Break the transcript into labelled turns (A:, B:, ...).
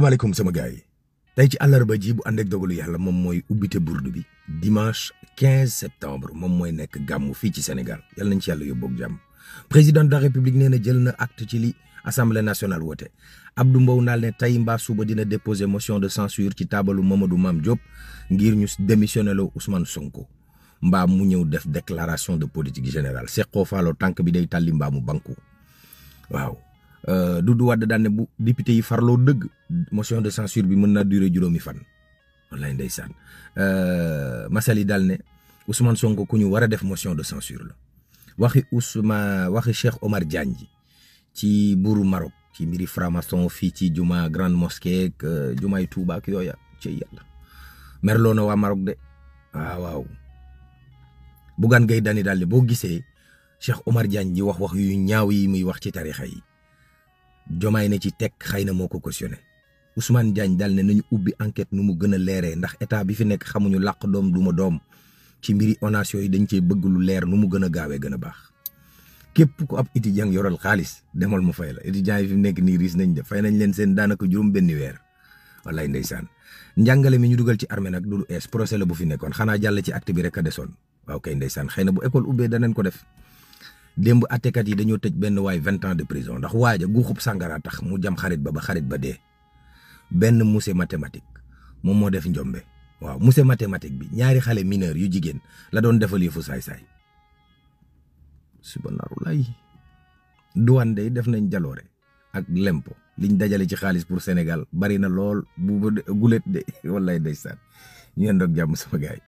A: salaamaaleykum sama gars yi tey ci àllarba ji bu ànd ak dogalu yàlla moom mooy ubbite burdu bi dimanche 15 septembre moom mooy nekk gàmmu fii ci Sénégal yàlla nañ ci yàlla yóbbu ak jàmm. président de la république nee na jël na acte ci li assemblée nationale woote Abdou Mbow naal ne tey mbaa suba dina déposer motion de censure ci taabalu Mamadou Mame Diop ngir ñu démissionné loo Ousmane Sonko mbaa mu ñëw def déclaration de politique générale seqoo faaloo tànk bi day tàlli mbaa mu banku waaw. Doudou Wade daan ne bu député yi farloo dëgg motion de censure bi mën naa durer juróomi fan wallaay ndeysaan Massaly daal ne Ousmane Sonko ku ñu war a def motion de censure la waxi Cheikh Omar Diagne ji ci buuru Maroc ci mbiri franc-maçon fii ci juma grande mosquée ak jumaay Touba ak yooya ci yàlla merloo na waa Maroc de waaw Bougane Gueye Dany daal ne boo gisee Cheikh Omar Diagne ji wax yu ñaaw yi muy wax ci tarixa yi Jomaay ne ci teg xëy na moo ko cautionné Ousmane Diagne daal ne nañu ubbi enquête nu mu gën a leeree ndax état bi fi nekk xamuñu làq doom du ma doom ci mbiri ONAS yooyu dañ cee bëgg lu leer nu mu gën a gaawee gën a baax képp ku ab étudiant yoral xaalis demal mu fay la étudiants yi fi mu nekk nii riis nañ de fay nañ leen seen daanaka juróom benn weer wallaay ndeysaan njàngale mi ñu dugal ci armée nag du lu ees procès la bu fi nekkoon xanaa jàll ci acte bi rek a desoon waaw kay ndeysaan xëy na bu école ubbee danañ ko def. démb attekat yi dañoo tëj benn waay 20 ans de prison ndax waaja guuxub sàngara tax mu jam xarit ba xarit ba dee benn monsieur mathématique moom moo def njombe waaw monsieur mathématique bi ñaari xale mineur yu jigéen la doon defal yëfu saay-saay subhanallah douane day def nañ jaloore ak lempo liñ dajale ci xaalis pour Sénégal bari na lool bu gulet de wallaay ndeysaan ñu yendoog jàmm sama gaay